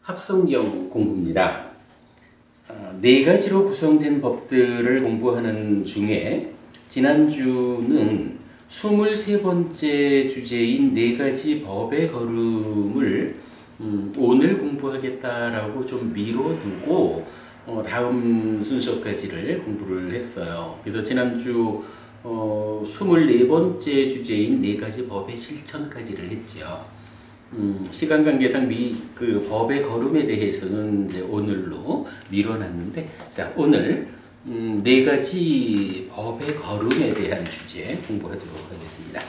합성경 공부입니다. 네 가지로 구성된 법들을 공부하는 중에 지난주는 23번째 주제인 네 가지 법의 걸음을 오늘 공부하겠다라고 좀 미뤄두고 다음 순서까지를 공부를 했어요. 그래서 지난주 24번째 주제인 네 가지 법의 실천까지를 했죠. 시간 관계상 그 법의 걸음에 대해서는 이제 오늘로 미뤄놨는데, 자, 오늘 네 가지 법의 걸음에 대한 주제 공부하도록 하겠습니다.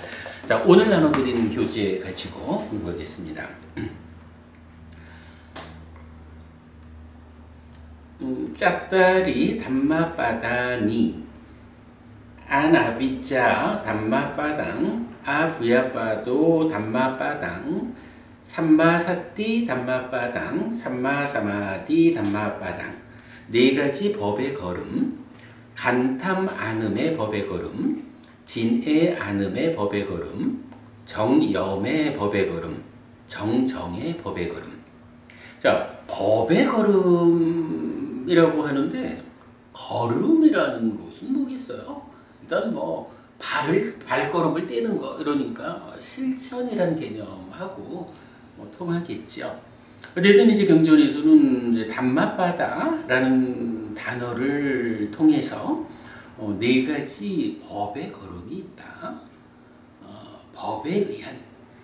자, 오늘 나눠드린 교재 가지고 공부하겠습니다. 짝다리 담마빠다니 아나비짜 담마빠당 아부야빠도 담마빠당 삼마사띠 담마빠당 삼마사마디 담마빠당 네 가지 법의 걸음, 간탐 안음의 법의 걸음, 진애 안음의 법의 걸음, 정염의 법의 걸음, 정정의 법의 걸음. 자, 법의 걸음이라고 하는데 걸음이라는 것은 뭐겠어요? 일단 발걸음을 떼는 거, 이러니까 실천이란 개념하고 통하겠죠. 어쨌든 이제 경전에서는 이제 담마빠다라는 단어를 통해서 네 가지 법의 걸음이 있다. 법에 의한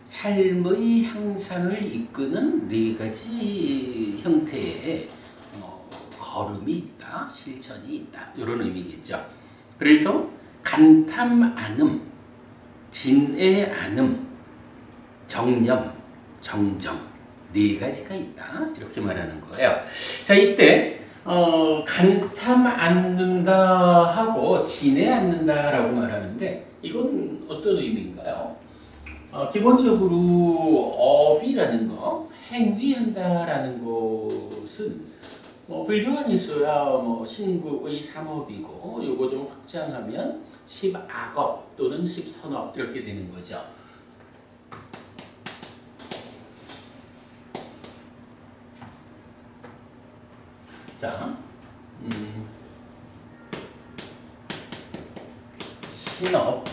삶의 향상을 이끄는 네 가지 형태의 걸음이 있다, 실천이 있다, 이런 의미겠죠. 그래서 간탐 안음, 진애 안음, 정념, 정정 네 가지가 있다, 이렇게 말하는 거예요. 자, 이때 간탐 않는다 하고 진애 않는다라고 말하는데 이건 어떤 의미인가요? 기본적으로 업이라는 거, 행위한다라는 것은 불교 안에서야 신구의 삼업이고, 요거 좀 확장하면 십악업 또는 십선업 이렇게 되는 거죠. 자, 신업,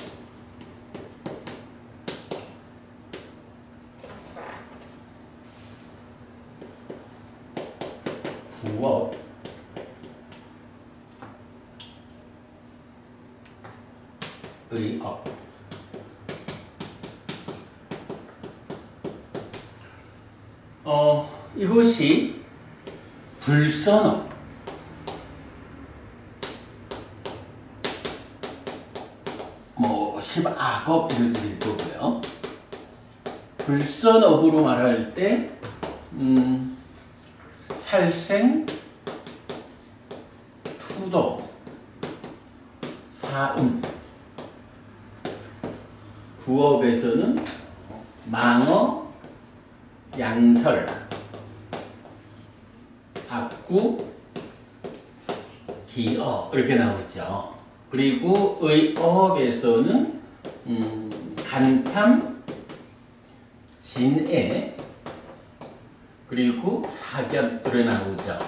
부업, 의업. 이것이 불선업, 십악업 이렇게 될 거고요. 불선업으로 말할 때 살생, 투도, 사음. 부업에서는 망어, 양설, 악구, 기어 이렇게 나오죠. 그리고 의업에서는 간탐, 진애, 그리고 사견 이렇게 나오죠.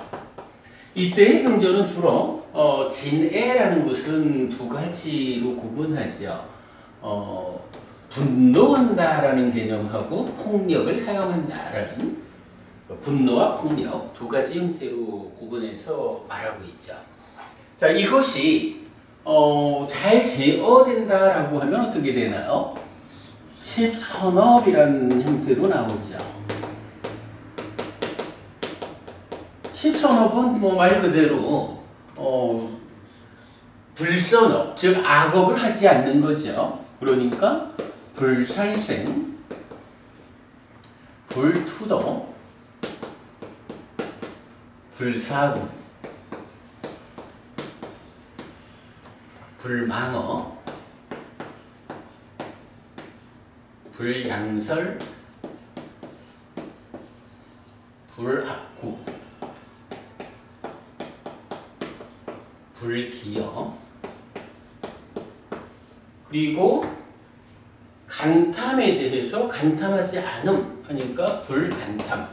이때의 경전은 주로 진애라는 것은 두 가지로 구분하죠. 분노한다라는 개념하고 폭력을 사용한다라는, 분노와 폭력 두 가지 형태로 구분해서 말하고 있죠. 자, 이것이 잘 제어된다라고 하면 어떻게 되나요? 십선업이라는 형태로 나오죠. 십선업은 말 그대로 불선업, 즉 악업을 하지 않는 거죠. 그러니까 불살생, 불투도, 불사금, 불망어, 불양설, 불악구, 불기어, 그리고 간탐에 대해서 간탐하지 않음 하니까 불간탐,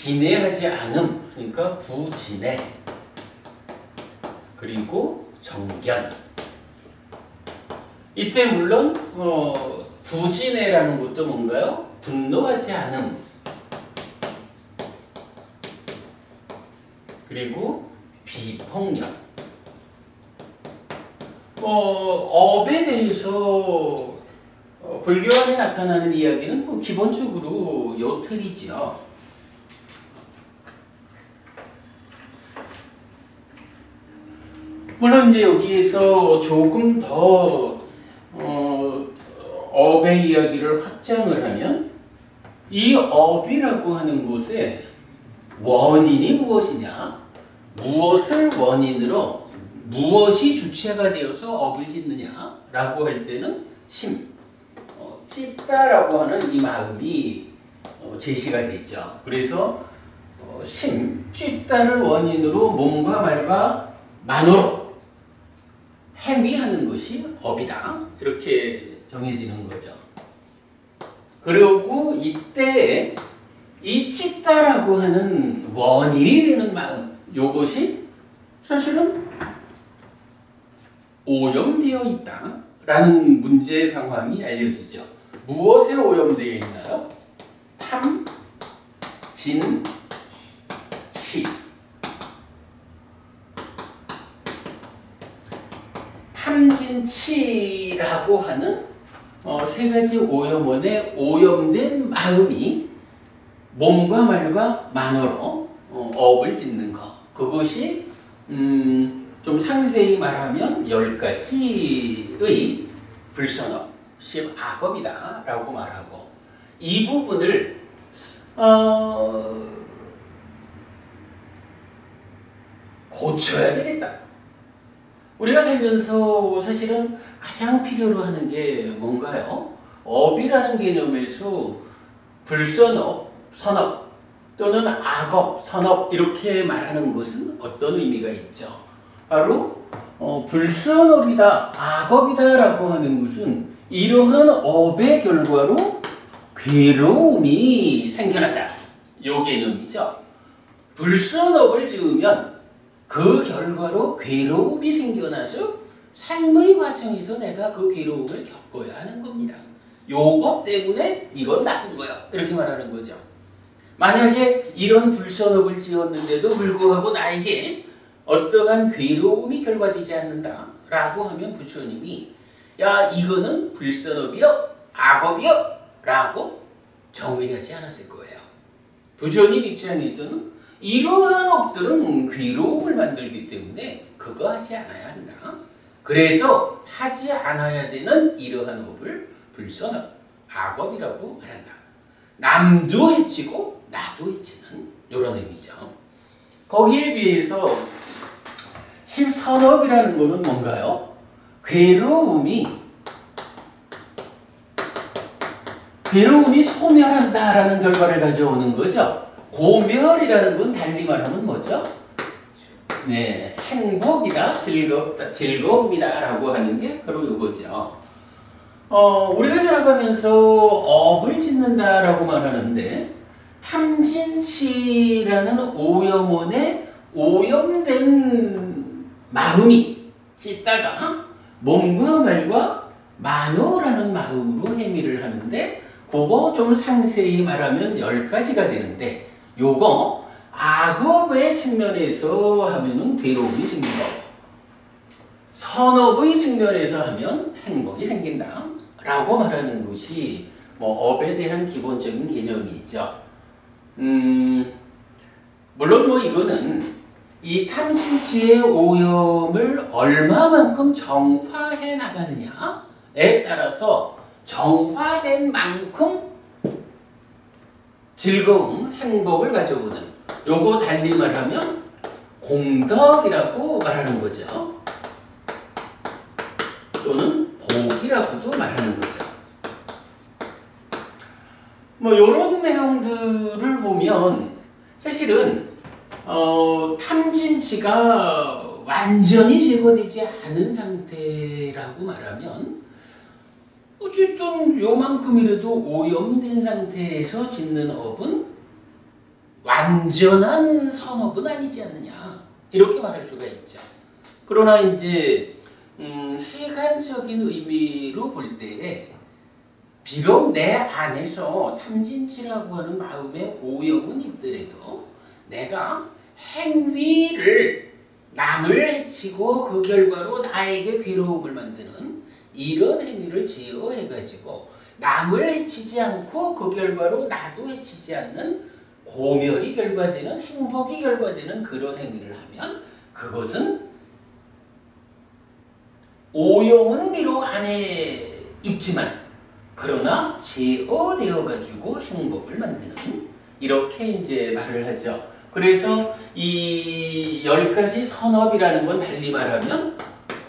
진해하지 않음, 그러니까 부진해. 그리고 정견. 이때 물론 부진해라는 것도 뭔가요? 분노하지 않음. 그리고 비폭력. 업에 대해서 불교 안에 나타나는 이야기는 기본적으로 요 틀이지요. 물론 이제 여기에서 조금 더 업의 이야기를 확장을 하면 이 업이라고 하는 곳에 원인이 무엇이냐, 무엇을 원인으로 무엇이 주체가 되어서 업을 짓느냐라고 할 때는 심, 찢다라고 하는 이 마음이 제시가 되죠. 그래서 심, 찢다를 원인으로 몸과 말과 만으로 행위하는 것이 업이다. 이렇게 정해지는 거죠. 그리고 이때 이 찢다라고 하는 원인이 되는 마음, 요것이 사실은 오염되어 있다라는 문제 상황이 알려지죠. 무엇에 오염되어 있나요? 탐, 진, 치. 탐진치라고 하는 세 가지 오염원에 오염된 마음이 몸과 말과 만으로 업을 짓는 것. 그것이 좀 상세히 말하면 10가지의 불선업, 악업이다 라고 말하고, 이 부분을 고쳐야 되겠다. 우리가 살면서 사실은 가장 필요로 하는 게 뭔가요? 업이라는 개념에서 불선업, 선업 또는 악업, 선업 이렇게 말하는 것은 어떤 의미가 있죠? 바로 불선업이다, 악업이다 라고 하는 것은 이러한 업의 결과로 괴로움이 생겨났다. 요 개념이죠. 불선업을 지으면 그 결과로 괴로움이 생겨나서 삶의 과정에서 내가 그 괴로움을 겪어야 하는 겁니다. 요것 때문에 이건 나쁜 거야. 이렇게 말하는 거죠. 만약에 이런 불선업을 지었는데도 불구하고 나에게 어떠한 괴로움이 결과되지 않는다 라고 하면 부처님이 야, 이거는 불선업이요, 악업이요 라고 정의하지 않았을 거예요. 부처님 입장에서는 이러한 업들은 괴로움을 만들기 때문에 그거 하지 않아야 한다. 그래서 하지 않아야 되는 이러한 업을 불선업, 악업이라고 말한다. 남도 해치고 나도 해치는 이런 의미죠. 거기에 비해서 십선업이라는 것은 뭔가요? 괴로움이 소멸한다라는 결과를 가져오는 거죠. 고멸이라는 건 달리 말하면 뭐죠? 네, 행복이다, 즐거움이다 라고 하는 게 바로 이거죠. 우리가 살아가면서 업을 짓는다라고 말하는데 탐진치라는 오염원에 오염된 마음이 찢다가 몸과 말과 만호라는 마음으로 행위를 하는데 그거 좀 상세히 말하면 10가지가 되는데 요거 악업의 측면에서 하면은 괴로움이 생긴다. 선업의 측면에서 하면 행복이 생긴다. 라고 말하는 것이 업에 대한 기본적인 개념이 있죠. 물론 이거는 이 탐진치의 오염을 얼마만큼 정화해 나가느냐에 따라서 정화된 만큼 즐거움, 행복을 가져오는, 요거 달리 말하면 공덕이라고 말하는 거죠. 또는 복이라고도 말하는 거죠. 요런 내용들을 보면 사실은 탐진치가 완전히 제거되지 않은 상태라고 말하면 어쨌든 요만큼이라도 오염된 상태에서 짓는 업은 완전한 선업은 아니지 않느냐 이렇게 말할 수가 있죠. 그러나 이제 세간적인 의미로 볼 때에 비록 내 안에서 탐진치라고 하는 마음의 오염은 있더라도 내가 행위를 남을 해치고 그 결과로 나에게 괴로움을 만드는 이런 행위를 제어해가지고 남을 해치지 않고 그 결과로 나도 해치지 않는 고멸이 결과되는 행복이 결과되는 그런 행위를 하면 그것은 오용은 비록 안에 있지만 그러나 제어되어 가지고 행복을 만드는 이렇게 이제 말을 하죠. 그래서 이 10가지 선업이라는 건 달리 말하면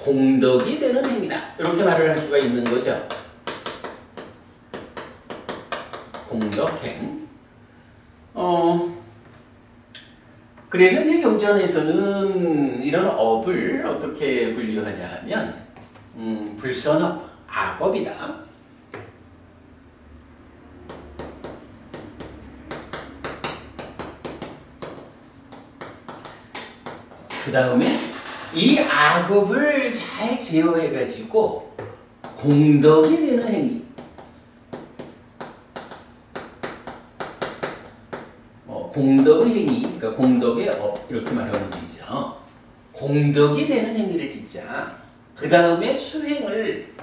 공덕이 되는 행위다 이렇게 말을 할 수가 있는 거죠. 공덕행. 그래서 이제 경전에서는 이런 업을 어떻게 분류하냐 하면 불선업, 악업이다. 그 다음에 이 악업을 잘 제어해가지고 공덕이 되는 행위. 공덕의 행위, 그러니까 공덕의 업 이렇게 말하는 거죠. 공덕이 되는 행위를 짓자. 그 다음에 수행을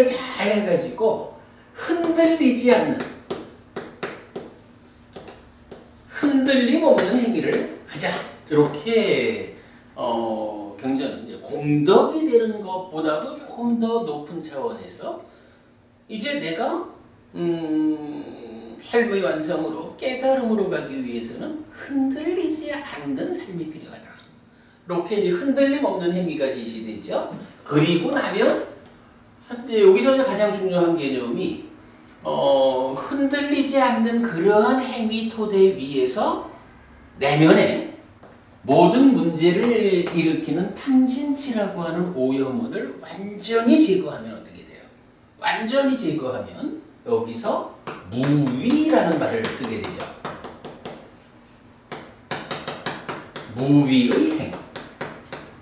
잘 해가지고 흔들리지 않는 흔들림 없는 행위를 하자. 이렇게 경전은 이제 공덕이 되는 것보다도 조금 더 높은 차원에서 이제 내가 삶의 완성으로 깨달음으로 가기 위해서는 흔들리지 않는 삶이 필요하다. 이렇게 이제 흔들림 없는 행위가 제시되죠. 그리고 나면 여기서 가장 중요한 개념이 흔들리지 않는 그러한 행위 토대 위에서 내면에 모든 문제를 일으키는 탐진치라고 하는 오염원을 완전히 제거하면 어떻게 돼요? 완전히 제거하면 여기서 무위라는 말을 쓰게 되죠. 무위의 행.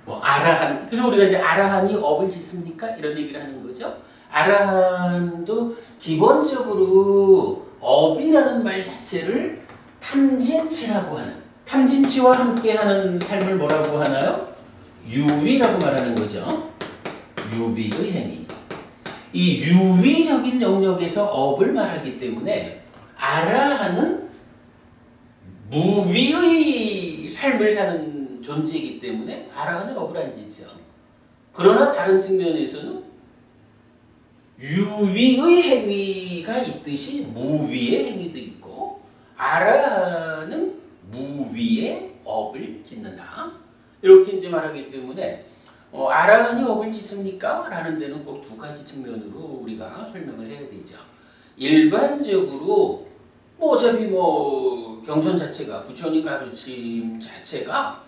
아라한. 그래서 우리가 이제 아라한이 업을 짓습니까? 이런 얘기를 하는 거죠. 아라한도 기본적으로 업이라는 말 자체를 탐진치라고 하는, 탐진치와 함께하는 삶을 뭐라고 하나요? 유위라고 말하는 거죠. 유비의 행위. 이 유위적인 영역에서 업을 말하기 때문에 아라한은 무위의 삶을 사는 존재이기 때문에 아라한은 업을 안 짓죠. 그러나 다른 측면에서는 유위의 행위가 있듯이 무위의 행위도 있고 아라한은 무위의 업을 짓는다. 이렇게 이제 말하기 때문에 아라한이 업을 짓습니까? 라는 데는 꼭 두 가지 측면으로 우리가 설명을 해야 되죠. 일반적으로 어차피 경전 자체가 부처님 가르침 자체가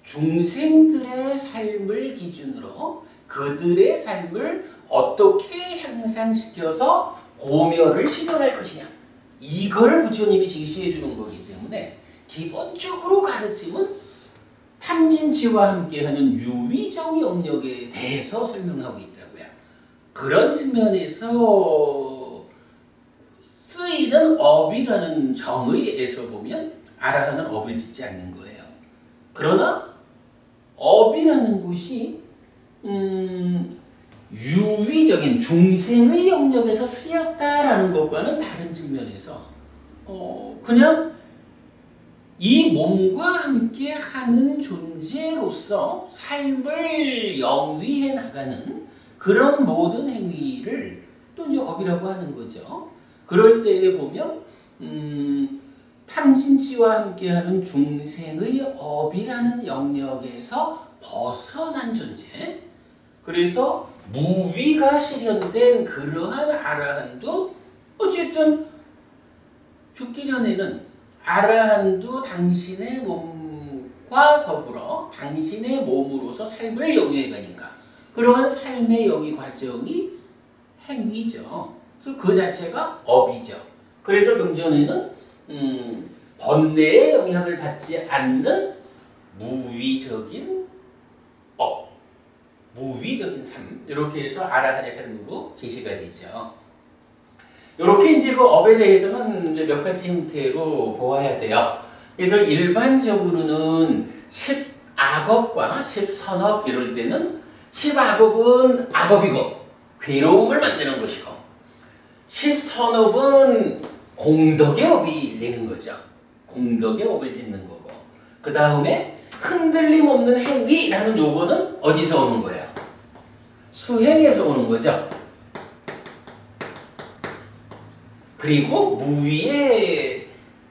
중생들의 삶을 기준으로 그들의 삶을 어떻게 향상시켜서 고멸을 실현할 것이냐 이걸 부처님이 제시해 주는 거기 때문에 기본적으로 가르침은 탐진치와 함께하는 유위적 영역에 대해서 설명하고 있다고요. 그런 측면에서 쓰이는 업이라는 정의에서 보면 아라한은 업을 짓지 않는 거예요. 그러나 업이라는 것이 유위적인 중생의 영역에서 쓰였다라는 것과는 다른 측면에서 그냥 이 몸과 함께 하는 존재로서 삶을 영위해 나가는 그런 모든 행위를 또 이제 업이라고 하는 거죠. 그럴 때에 보면 탐진치와 함께하는 중생의 업이라는 영역에서 벗어난 존재. 그래서 무위가 실현된 그러한 아라한도 어쨌든 죽기 전에는 아라한도 당신의 몸과 더불어 당신의 몸으로서 삶을 영위해 가니까 그러한 삶의 영위 과정이 행위죠. 그래서 그 자체가 업이죠. 그래서 경전에는 번뇌의 영향을 받지 않는 무위적인 업, 무위적인 삶, 이렇게 해서 아라한의 삶으로 제시가 되죠. 이렇게 이제 그 업에 대해서는 이제 몇 가지 형태로 보아야 돼요. 그래서 일반적으로는 10악업과 10선업 이럴 때는 10악업은 악업이고 괴로움을 만드는 것이고 10선업은 공덕의 업이 되는 거죠. 공덕의 업을 짓는 거고 그 다음에 흔들림 없는 행위라는 요거는 어디서 오는 거예요? 수행에서 오는 거죠. 그리고 무위의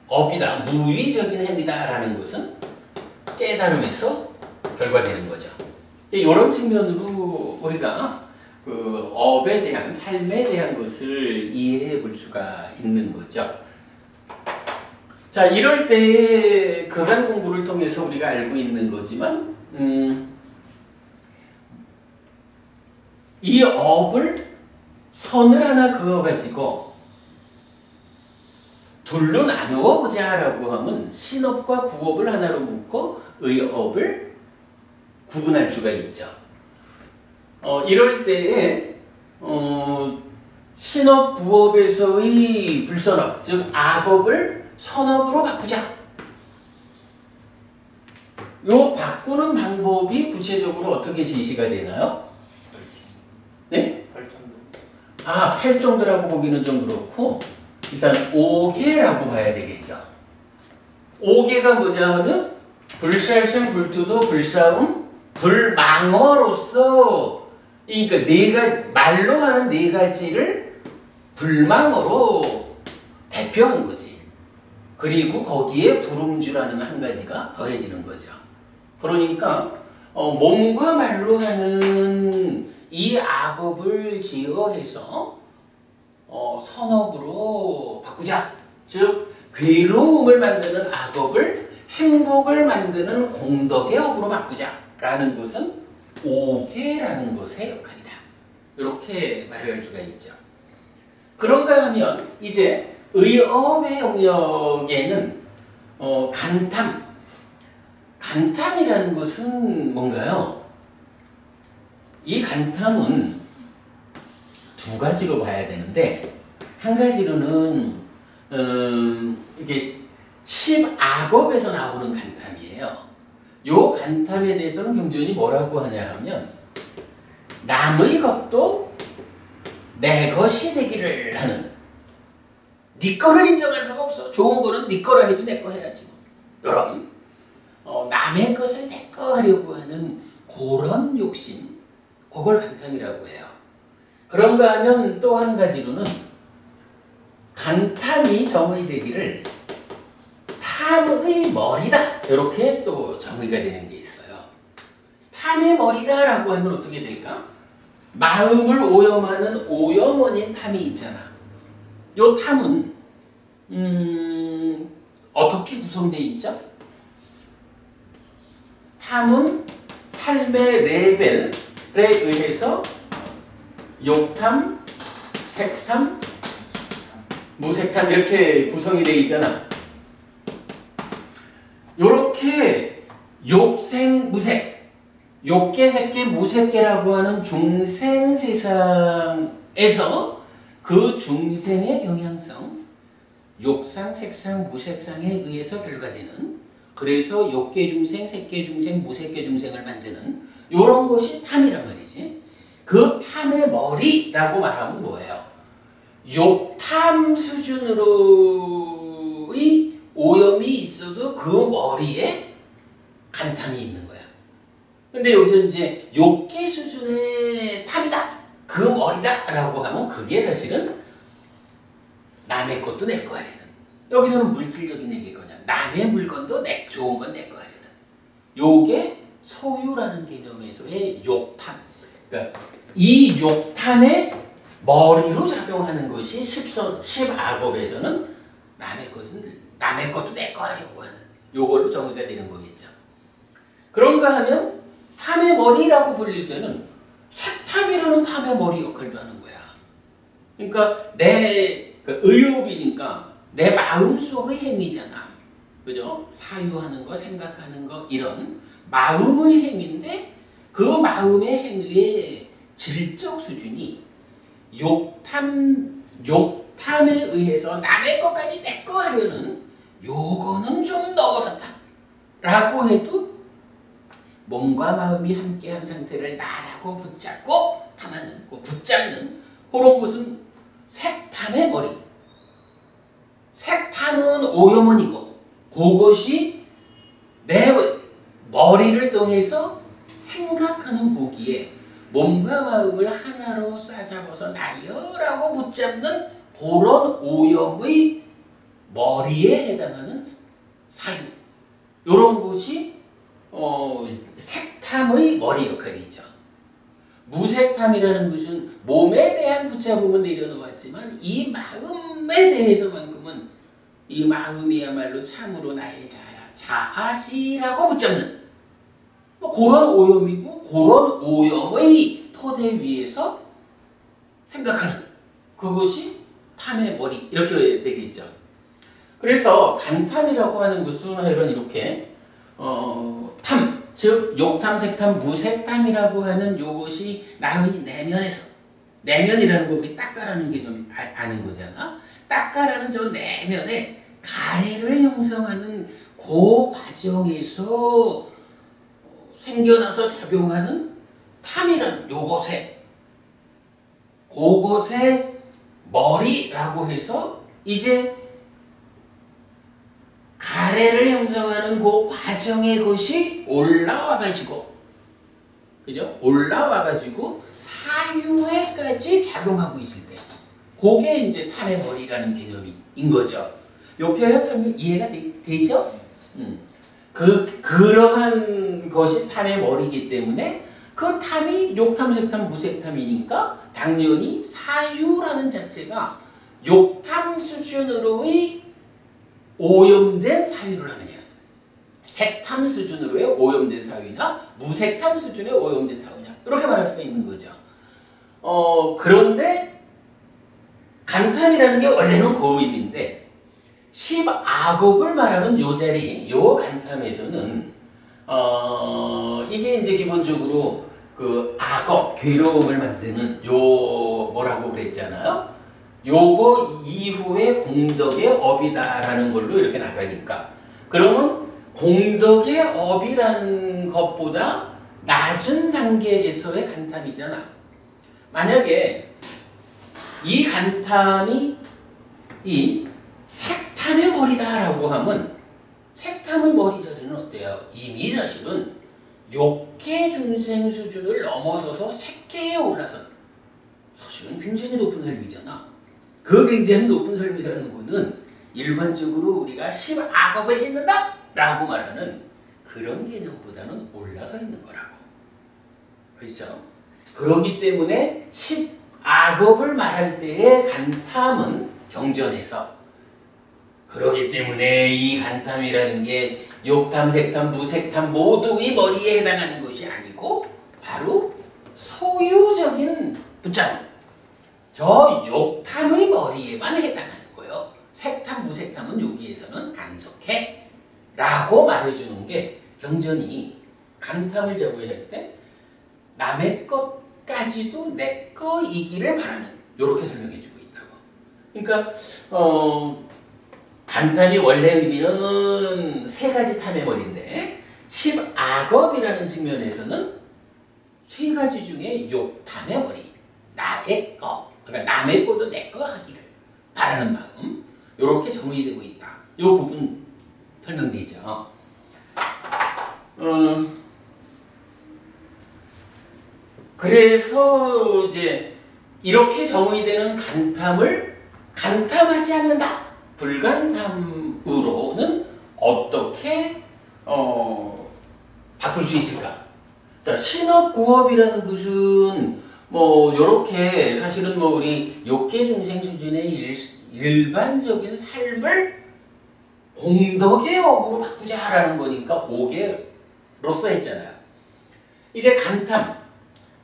업이다, 무위적인 행위다라는 것은 깨달음에서 결과되는 거죠. 이런 측면으로 우리가 그 업에 대한, 삶에 대한 것을 이해해 볼 수가 있는 거죠. 자, 이럴 때 그간 공부를 통해서 우리가 알고 있는 거지만 이 업을 선을 하나 그어가지고 둘로 나누어 보자라고 하면 신업과 구업을 하나로 묶고 의업을 구분할 수가 있죠. 이럴 때에 신업 구업에서의 불선업, 즉 악업을 선업으로 바꾸자. 요 바꾸는 방법이 구체적으로 어떻게 제시가 되나요? 네? 팔정도라고 보기는 좀 그렇고 일단 5개라고 봐야 되겠죠. 5개가 뭐냐 하면 불살생 불투도 불사음 불망어로서, 그러니까 말로 하는 4가지를 불망어로 대표한 거지. 그리고 거기에 불음주라는 한 가지가 더해지는 거죠. 그러니까 몸과 말로 하는 이 악업을 제어해서 선업으로 바꾸자. 즉 괴로움을 만드는 악업을 행복을 만드는 공덕의 업으로 바꾸자라는 것은 5개라는 것의 역할이다. 이렇게 말할 수가 있죠. 그런가 하면 이제 의업의 영역에는 간탐이라는 것은 뭔가요? 이 간탐은 2가지로 봐야 되는데, 한 가지로는 이게 10악업에서 나오는 간탐이에요. 요 간탐에 대해서는 경전이 뭐라고 하냐 하면 남의 것도 내 것이 되기를 하는, 네 거를 인정할 수가 없어. 좋은 거는 네 거라 해도 내 거 해야지. 이런 남의 것을 내 거 하려고 하는 그런 욕심, 그걸 간탐이라고 해요. 그런가 하면 또 한 가지로는 간탐이 정의되기를 탐의 머리다, 이렇게 또 정의가 되는 게 있어요. 탐의 머리다라고 하면 어떻게 될까? 마음을 오염하는 오염원인 탐이 있잖아. 요 탐은 어떻게 구성되어 있죠? 탐은 삶의 레벨에 의해서 욕탐, 색탐, 무색탐 이렇게 구성이 되어 있잖아. 요렇게 욕생, 무색, 욕계, 색계, 무색계라고 하는 중생 세상에서 그 중생의 경향성, 욕상, 색상, 무색상에 의해서 결과되는, 그래서 욕계 중생, 색계 중생, 무색계 중생을 만드는 요런 것이 탐이란 말이지. 그 탐의 머리라고 말하면 뭐예요? 욕탐 수준으로의 오염이 있어도 그 머리에 간탐이 있는 거야. 근데 여기서 이제 욕계 수준의 탐이다, 그 머리다 라고 하면 그게 사실은 남의 것도 내 거 하려는, 여기서는 물질적인 얘기거든요. 남의 물건도 좋은 건 내 거 하려는, 요게 소유라는 개념에서의 욕탐. 그러니까 이 욕탐의 머리로 작용하는 것이 10악업에서는 남의 것도 내 거 하려고 하는, 요걸로 정의가 되는 거겠죠. 그런가 하면 탐의 머리라고 불릴 때는 색탐이라는 탐의 머리 역할도 하는 거야. 그러니까 의욕이니까 내 마음속의 행위잖아. 그죠? 사유하는 거, 생각하는 거, 이런 마음의 행위인데 그 마음의 행위의 질적 수준이 욕탐에 의해서 남의 것까지 내 거 하려는 요거는 좀 넘어섰다 라고 해도 몸과 마음이 함께한 상태를 나라고 붙잡고 탐하는, 붙잡는 그런 것은 색탐의 머리. 색탐은 오염원이고 그것이 내 머리를 통해서 생각하는 보기에 몸과 마음을 하나로 싸잡아서 나여라고 붙잡는 그런 오염의 머리에 해당하는 사유. 이런 것이 색탐의 머리 역할이죠. 무색탐이라는 것은 몸에 대한 붙잡음은 내려놓았지만 이 마음에 대해서만큼은 이 마음이야말로 참으로 나의 자아지라고 붙잡는 그런 오염이고 그런 오염의 토대 위에서 생각하는 그것이 탐의 머리 이렇게 되겠죠. 그래서 간탐이라고 하는 것은 하여간 이렇게 탐, 즉 욕탐, 색탐, 무색탐이라고 하는 요것이 나의 내면에서 내면이라는 거 우리 딱가라는 개념이 아는 거잖아. 딱가라는 저 내면에 가래를 형성하는 그 과정에서 생겨나서 작용하는 탐이라는 요것에 그것의 머리라고 해서 이제 가래를 형성하는 그 과정의 것이 올라와가지고 그죠? 올라와가지고 사유에까지 작용하고 있을 때 그게 이제 탐의 머리라는 개념인 거죠. 요 표현 설명 이해가 되죠? 그러한 것이 탐의 머리이기 때문에 그 탐이 욕탐, 색탐, 무색탐이니까 당연히 사유라는 자체가 욕탐 수준으로의 오염된 사유를 하느냐, 색탐 수준으로의 오염된 사유냐, 무색탐 수준의 오염된 사유냐 이렇게 말할 수가 있는 거죠. 그런데 간탐이라는 게 원래는 그 의미인데 10악업을 말하는 요 자리, 요 간탐에서는 이게 이제 기본적으로 그 악업, 괴로움을 만드는 요 뭐라고 그랬잖아요. 요거 이후에 공덕의 업이다라는 걸로 이렇게 나가니까 그러면 공덕의 업이라는 것보다 낮은 단계에서의 간탐이잖아. 만약에 이 간탐이 이 색탐의 머리다라고 하면 색탐의 머리 자리는 어때요? 이미 사실은 욕계 중생 수준을 넘어서서 색계에 올라선 사실은 굉장히 높은 삶이잖아. 그 굉장히 높은 삶이라는 거는 일반적으로 우리가 10악업을 짓는다 라고 말하는 그런 개념보다는 올라서 있는 거라고. 그렇죠? 그렇기 때문에 10악업을 말할 때의 간탐은 경전에서 그렇기 때문에 이 간탐이라는 게 욕탐, 색탐, 무색탐 모두의 머리에 해당하는 것이 아니고 바로 소유적인 붙잡음. 저 욕탐의 머리에만 해당하는 거예요. 색탐, 무색탐은 여기에서는 안 속해 라고 말해주는 게 경전이 간탐을 적용할 때 남의 것까지도 내 거이기를 바라는 이렇게 설명해주고 있다고. 그러니까 간탐이 원래 의미는 세 가지 탐의 머리인데 10악업이라는 측면에서는 세 가지 중에 욕탐의 머리, 나의 거, 그러니까 남의 것도 내 거 하기를 바라는 마음 이렇게 정의되고 있다. 이 부분 설명되죠. 그래서 이제 이렇게 정의되는 간탐을 간탐하지 않는다. 불간탐으로는 어떻게 바꿀 수 있을까? 자, 신업구업이라는 것은 뭐 요렇게 사실은 뭐 우리 욕계 중생 수준의 일반적인 삶을 공덕의 업으로 바꾸자라는 거니까 5개로서 했잖아요. 이제 간탐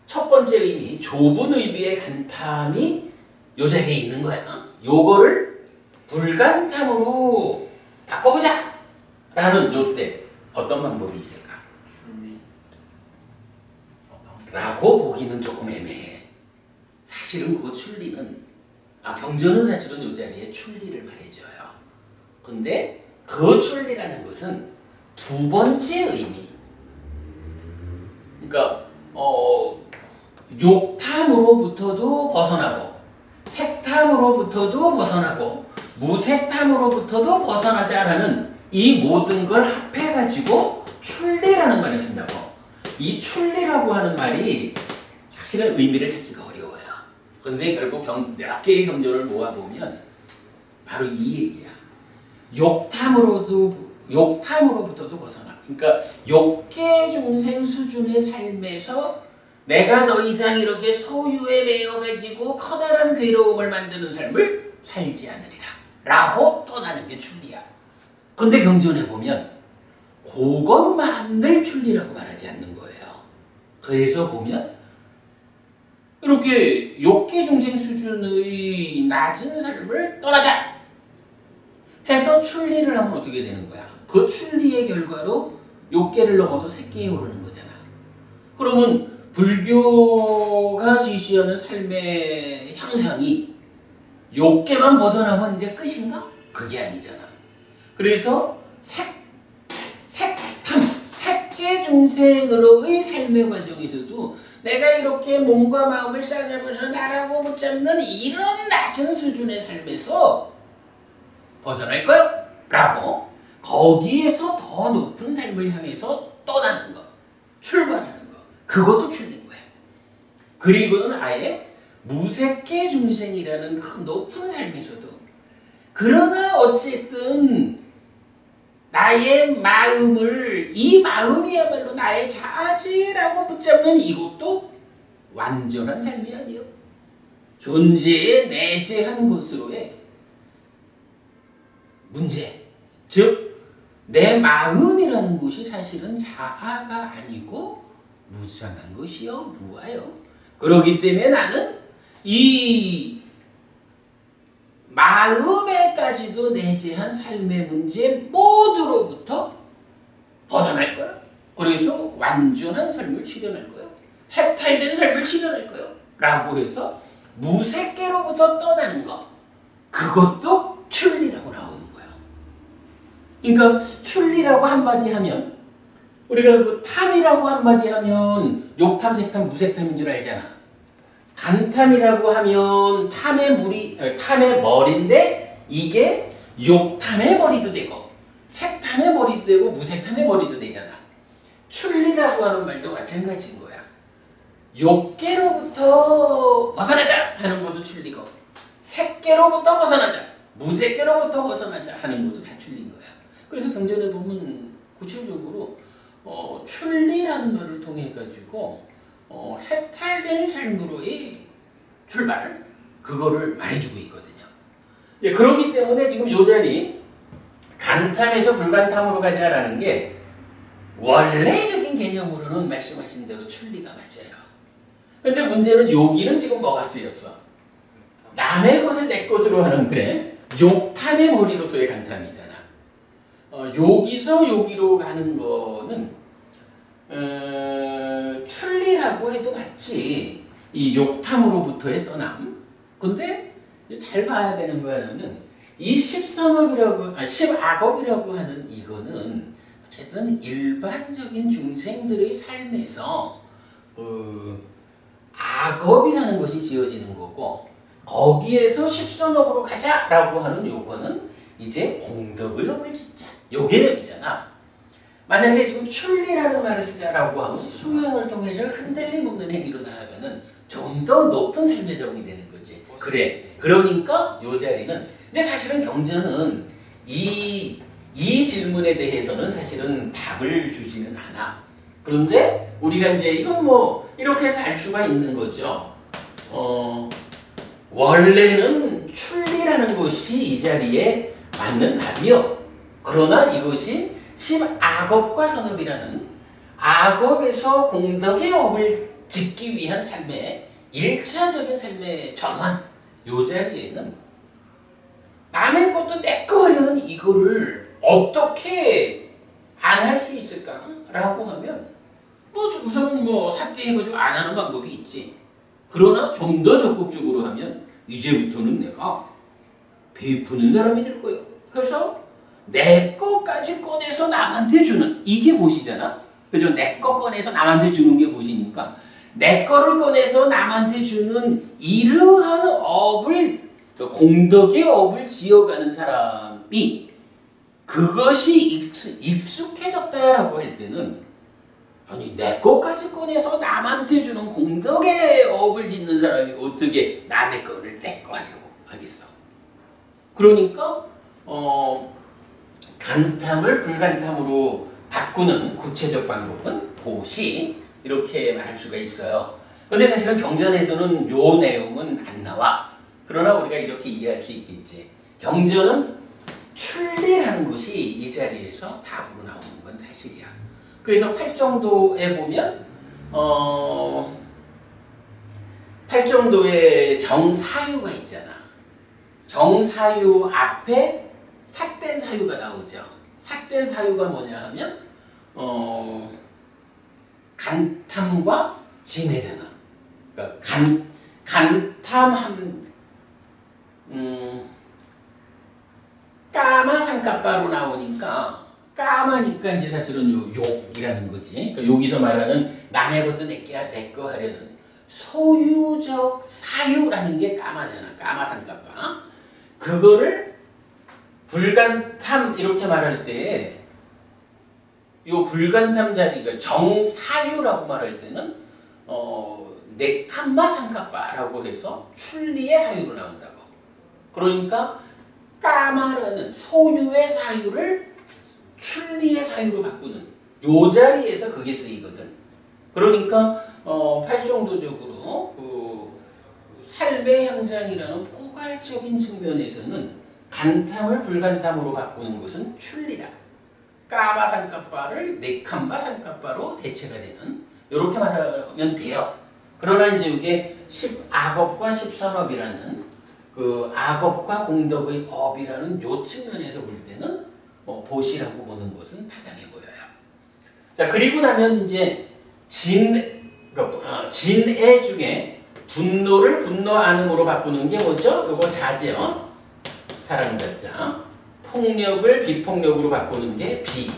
첫 번째 의미, 좁은 의미의 간탐이 요 자리에 있는 거야. 요거를 불간탐으로 바꿔보자 라는 요때 어떤 방법이 있을까? 라고 보기는 조금 애매해. 사실은 그 출리는 경전은 사실은 이 자리에 출리를 말해줘요. 근데 그 출리라는 것은 두 번째 의미. 그러니까 욕탐으로부터도 벗어나고 색탐으로부터도 벗어나고 무색탐으로부터도 벗어나자라는 이 모든 걸 합해가지고 출리라는 말을 쓴다고. 이 출리라고 하는 말이 사실은 의미를 찾기가 어려워요. 근데 결국 몇 개의 경전을 모아보면 바로 이 얘기야. 욕탐으로부터도 벗어나. 그러니까 욕계 중생 수준의 삶에서 내가 더 이상 이렇게 소유에 매여가지고 커다란 괴로움을 만드는 삶을 살지 않으리라 라고 떠나는 게 출리야. 근데 경전에 보면 그것만을 출리라고 말하지 않는 거예요. 그래서 보면 이렇게 욕계 중생 수준의 낮은 삶을 떠나자 해서 출리를 하면 어떻게 되는 거야? 그 출리의 결과로 욕계를 넘어서 색계에 오르는 거잖아. 그러면 불교가 지시하는 삶의 향상이 욕계만 벗어나면 이제 끝인가? 그게 아니잖아. 그래서 색계 중생으로의 삶의 과정에서도 내가 이렇게 몸과 마음을 싸잡아서 나라고 붙잡는 이런 낮은 수준의 삶에서 벗어날 거야? 라고 거기에서 더 높은 삶을 향해서 떠나는 거, 출발하는 거, 그것도 출린 거야. 그리고는 아예 무색계 중생이라는 그 높은 삶에서도 그러나 어쨌든 나의 마음을 이 마음이야말로 나의 자아지라고 붙잡는 이것도 완전한 삶이 아니요. 존재의 내재한 것으로의 문제, 즉 내 마음이라는 것이 사실은 자아가 아니고 무상한 것이요, 무아요. 그렇기 때문에 나는 이 마음에까지도 내재한 삶의 문제 모두로부터 벗어날 거야. 그래서 완전한 삶을 실현할 거야. 해탈된 삶을 실현할 거야. 라고 해서 무색계로부터 떠나는 거, 그것도 출리라고 나오는 거야. 그러니까 출리라고 한마디 하면 우리가 그 탐이라고 한마디 하면 욕탐, 색탐, 무색탐인 줄 알잖아. 간탐이라고 하면 탐의 머리인데 이게 욕탐의 머리도 되고 색탐의 머리도 되고 무색탐의 머리도 되잖아. 출리라고 하는 말도 마찬가지인 거야. 욕계로부터 벗어나자 하는 것도 출리고 색계로부터 벗어나자, 무색계로부터 벗어나자 하는 것도 다 출린 거야. 그래서 경전에 보면 구체적으로 출리라는 말을 통해 가지고 해탈된 삶으로의 출발, 그거를 말해주고 있거든요. 예, 그렇기 때문에 지금 요 자리 간탐에서 불간탐으로 가자라는 게 원래적인 개념으로는 말씀하신 대로 출리가 맞아요. 근데 문제는 여기는 지금 뭐가 쓰였어? 남의 것을 내 것으로 하는, 그래, 욕탐의 머리로서의 간탐이잖아. 여기서 여기로 가는 거는 출리라고 해도 맞지. 이 욕탐으로부터의 떠남. 근데 잘 봐야 되는 거는 이 십악업이라고 하는 이거는 어쨌든 일반적인 중생들의 삶에서 악업이라는 것이 지어지는 거고, 거기에서 십선업으로 가자라고 하는 요거는 이제 공덕의 업을 짓자, 요 개념이잖아. 만약에 지금 출리라는 말을 쓰자라고 하면 수행을 통해서 흔들림 없는 행위로 나아가는 좀 더 높은 삶의 적응이 되는 거지. 그래. 그러니까 요 자리는, 근데 사실은 경전은 이 질문에 대해서는 사실은 답을 주지는 않아. 그런데 우리가 이제 이건 뭐 이렇게 해서 알 수가 있는 거죠. 원래는 출리라는 것이 이 자리에 맞는 답이요. 그러나 이것이 십악업과 선업이라는 악업에서 공덕의 업을 짓기 위한 삶의 일차적인 삶의 전환, 요 자리에는 남의 것도 내 거 하려는 이거를 어떻게 안 할 수 있을까라고 하면 뭐 우선 뭐 삭제해가지고 안 하는 방법이 있지. 그러나 좀 더 적극적으로 하면 이제부터는 내가 베푸는 사람이 될 거예요. 그래서 내 거까지 꺼내서 남한테 주는 이게 보시잖아. 그죠? 내 거 꺼내서 남한테 주는 게 보시니까 내 거를 꺼내서 남한테 주는 이러한 업을 공덕의 업을 지어가는 사람이 그것이 익숙해졌다라고 할 때는 아니 내 것까지 꺼내서 남한테 주는 공덕의 업을 짓는 사람이 어떻게 남의 거를 내 거 하려고 하겠어. 그러니까 간탐을 불간탐으로 바꾸는 구체적 방법은 보시 이렇게 말할 수가 있어요. 근데 사실은 경전에서는 요 내용은 안 나와. 그러나 우리가 이렇게 이해할 수 있겠지. 경전은 출리라는 것이 이 자리에서 답으로 나오는 건 사실이야. 그래서 팔정도에 보면 팔정도에 정사유가 있잖아. 정사유 앞에 삿된 사유가 나오죠. 삿된 사유가 뭐냐 하면 간탐과 진해잖아. 그러니까 간탐함 까마상까빠로 나오니까 까마니까 이제 사실은 욕이라는 거지. 그러니까 여기서 말하는 남의 것도 내 거 하려는 소유적 사유라는 게 까마잖아. 까마상까빠. 그거를 불간탐 이렇게 말할 때 요 불간탐 자리가 정사유라고 말할 때는 네캄마상까빠라고 해서 출리의 사유로 나온다고. 그러니까 까마라는 소유의 사유를 출리의 사유로 바꾸는 요 자리에서 그게 쓰이거든. 그러니까 팔정도적으로 삶의 향상이라는 포괄적인 측면에서는 간탐을 불간탐으로 바꾸는 것은 출리다. 까마상까빠를 네캄마상까빠로 대체가 되는 이렇게 말하면 돼요. 그러나 이제 이게 악업과 십선업이라는 그 악업과 공덕의 업이라는 요 측면에서 볼 때는 보시라고 보는 것은 타당해 보여요. 자, 그리고 나면 이제 진애 중에 분노를 분노안음으로 바꾸는 게 뭐죠? 요거 자제요. 사랑자자. 폭력을 비폭력으로 바꾸는 게 비.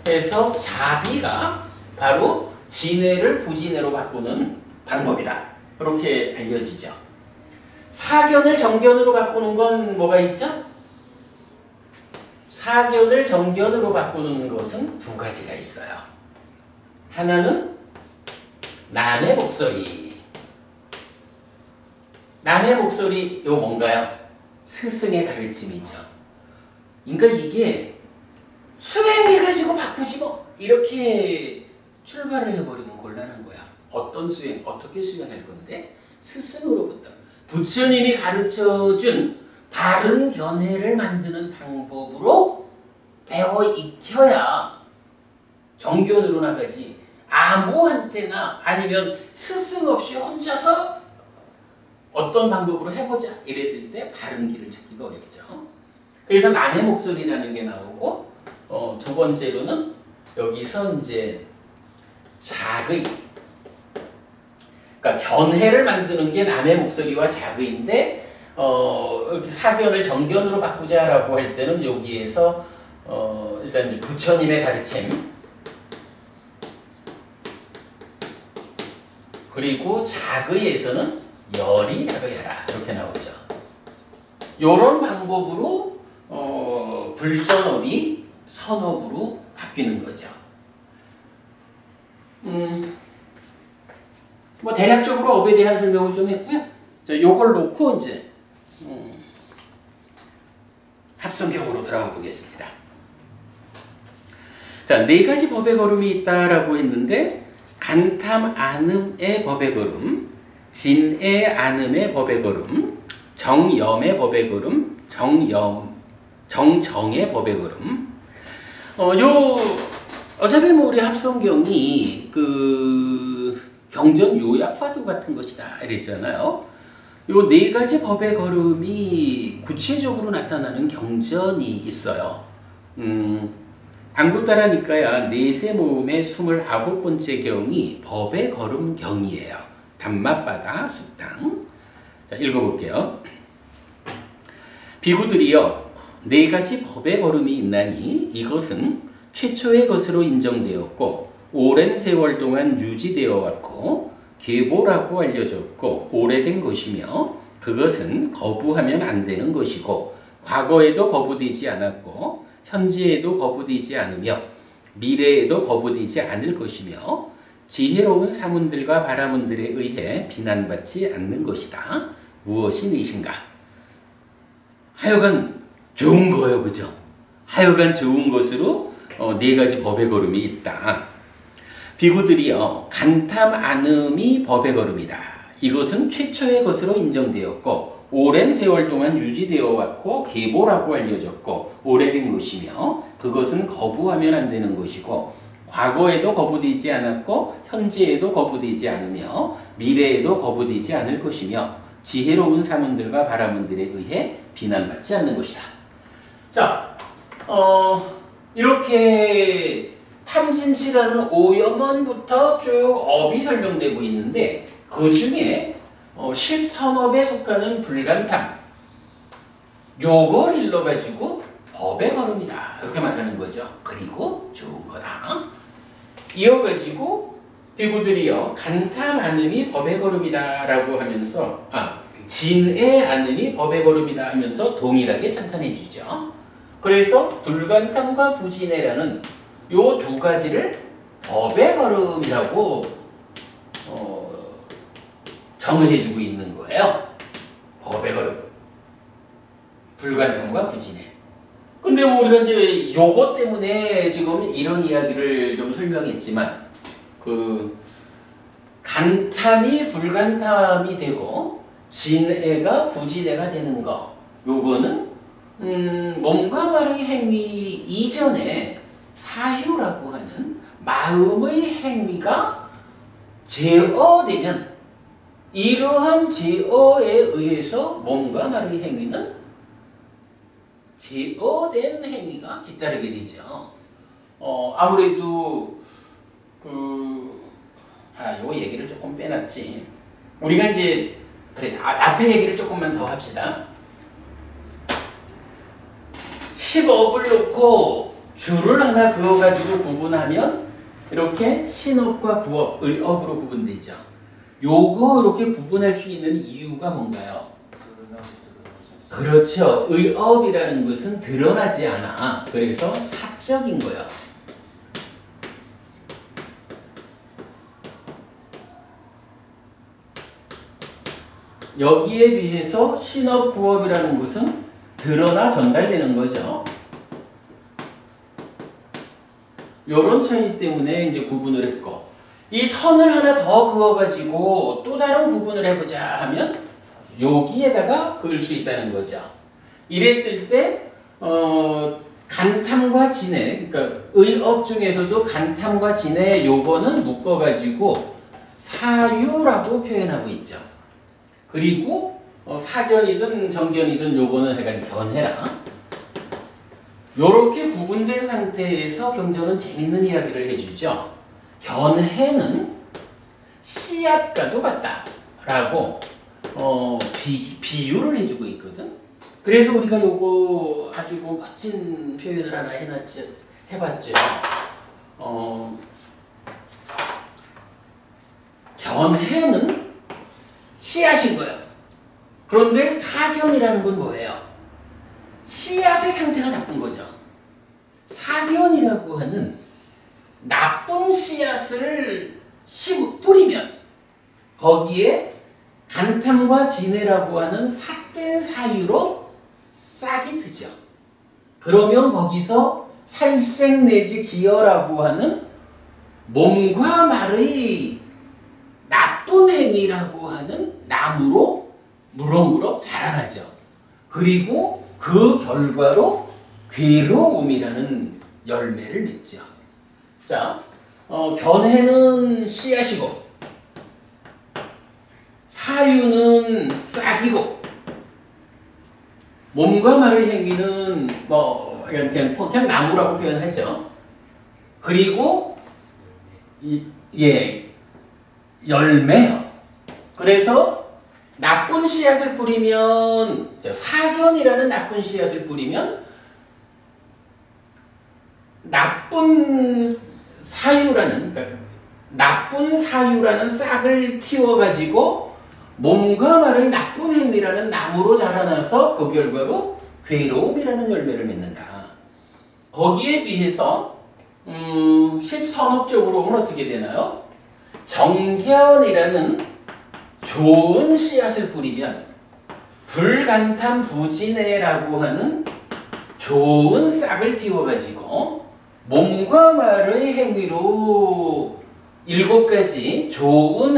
해서 자비가 바로 진애를 부진애로 바꾸는 방법이다. 그렇게 알려지죠. 사견을 정견으로 바꾸는 건 뭐가 있죠? 사견을 정견으로 바꾸는 것은 두 가지가 있어요. 하나는 남의 목소리. 남의 목소리, 이거 뭔가요? 스승의 가르침이죠. 그러니까 이게 수행해가지고 바꾸지 뭐 이렇게 출발을 해버리면 곤란한 거야. 어떤 수행, 어떻게 수행할 건데? 스승으로부터 부처님이 가르쳐준 바른 견해를 만드는 방법으로 배워 익혀야 정견으로 나가지 아무한테나 아니면 스승 없이 혼자서 어떤 방법으로 해보자 이랬을 때 바른 길을 찾기가 어렵죠. 그래서 남의 목소리라는 게 나오고 두 번째로는 여기서 이제 자의, 그러니까 견해를 만드는 게 남의 목소리와 자의인데 이렇게 사견을 정견으로 바꾸자라고 할 때는 여기에서 일단 이제 부처님의 가르침 그리고 자의에서는 열이 자의하라 이렇게 나오죠. 이런 방법으로 불선업이 선업으로 바뀌는 거죠. 뭐 대략적으로 업에 대한 설명을 좀 했고요. 자, 요걸 놓고 이제 합성경으로 들어가 보겠습니다. 자, 네 가지 법의 걸음이 있다라고 했는데 간탐 안음의 법의 걸음, 진애 안음의 법의 걸음, 정염의 법의 걸음, 정정의 법의 걸음. 어차피 뭐 우리 합성경이 그 경전 요약과도 같은 것이다 이랬잖아요. 요 네 가지 법의 걸음이 구체적으로 나타나는 경전이 있어요. 안구따라니까야 넷의 모음의 29번째 경이 법의 걸음 경이에요. 단맛바다 숙당. 자, 읽어볼게요. 비구들이여, 네 가지 법의 걸음이 있나니 이것은 최초의 것으로 인정되었고 오랜 세월 동안 유지되어 왔고 계보라고 알려졌고 오래된 것이며 그것은 거부하면 안 되는 것이고 과거에도 거부되지 않았고 현재에도 거부되지 않으며 미래에도 거부되지 않을 것이며 지혜로운 사문들과 바라문들에 의해 비난받지 않는 것이다. 무엇이 넷인가? 하여간 좋은 거예요. 그죠? 하여간 좋은 것으로 네 가지 법의 걸음이 있다. 비구들이여, 간탐 안음이 법의 걸음이다. 이것은 최초의 것으로 인정되었고 오랜 세월 동안 유지되어 왔고 계보라고 알려졌고 오래된 것이며 그것은 거부하면 안 되는 것이고 과거에도 거부되지 않았고 현재에도 거부되지 않으며 미래에도 거부되지 않을 것이며 지혜로운 사문들과 바라문들에 의해 비난받지 않는 것이다. 자, 이렇게 탐진치라는 오염원부터 쭉 업이 설명되고 있는데 그 중에 십선업에 속하는 불간탐 요걸 일러가지고 법의 걸음이다 이렇게 말하는 거죠. 그리고 좋은 거다. 이어가지고 비구들이여, 간탐 안음이 법의 걸음이다 라고 하면서 진의 안음이 법의 걸음이다 하면서 동일하게 찬탄해 주죠. 그래서 불간탐과 부진해라는 요 두 가지를 법의 걸음이라고 정의해주고 있는 거예요. 법의 걸음. 불간탐과 부진해. 근데 우리가 이제 요거 때문에 지금 이런 이야기를 좀 설명했지만 그 간탐이 불간탐이 되고 진해가 부진해가 되는 거 요거는 몸과 말의 행위 이전에 사유라고 하는 마음의 행위가 제어되면 이러한 제어에 의해서 몸과 말의 행위는 제어된 행위가 뒤따르게 되죠. 아무래도 요 얘기를 조금 빼놨지. 우리가 이제 그래 앞에 얘기를 조금만 더 합시다. 10업을 놓고 줄을 하나 그어가지고 구분하면 이렇게 신업과 구업, 의업으로 구분되죠. 요거 이렇게 구분할 수 있는 이유가 뭔가요? 그렇죠. 의업이라는 것은 드러나지 않아. 그래서 사적인 거야. 여기에 비해서 신업, 구업이라는 것은 드러나 전달되는 거죠. 요런 차이 때문에 이제 구분을 했고, 이 선을 하나 더 그어가지고 또 다른 구분을 해보자 하면 여기에다가 그을 수 있다는 거죠. 이랬을 때 간탐과 진해, 그러니까 의업 중에서도 간탐과 진해 요거는 묶어가지고 사유라고 표현하고 있죠. 그리고 사견이든 정견이든 요거는 약간 견해라. 요렇게 구분된 상태에서 경전은 재밌는 이야기를 해주죠. 견해는 씨앗과도 같다 라고 비유를 해주고 있거든. 그래서 우리가 요거 아주 멋진 표현을 하나 해봤죠. 견해는 씨앗인 거예요. 그런데 사견이라는 건 뭐예요? 씨앗의 상태가 나쁜 거죠. 사견이라고 하는 나쁜 씨앗을 뿌리면 거기에 간탐과 진해라고 하는 삿된 사유로 싹이 트죠. 그러면 거기서 살생 내지 기어라고 하는 몸과 말의 나쁜 행위라고 하는 나무로 무럭무럭 자라나죠. 그리고 그 결과로 괴로움이라는 열매를 맺죠. 자, 견해는 씨앗이고 사유는 싹이고 몸과 말의 행위는 그냥 나무라고 표현하죠. 그리고 열매요. 그래서 나쁜 씨앗을 뿌리면, 사견이라는 나쁜 씨앗을 뿌리면 나쁜 사유라는 싹을 틔워가지고 몸과 말의 나쁜 행위라는 나무로 자라나서 그 결과로 괴로움이라는 열매를 맺는다. 거기에 비해서 십선업적으로는 어떻게 되나요? 정견이라는 좋은 씨앗을 뿌리면 불간탐부진해라고 하는 좋은 싹을 틔워가지고 몸과 말의 행위로 7가지 좋은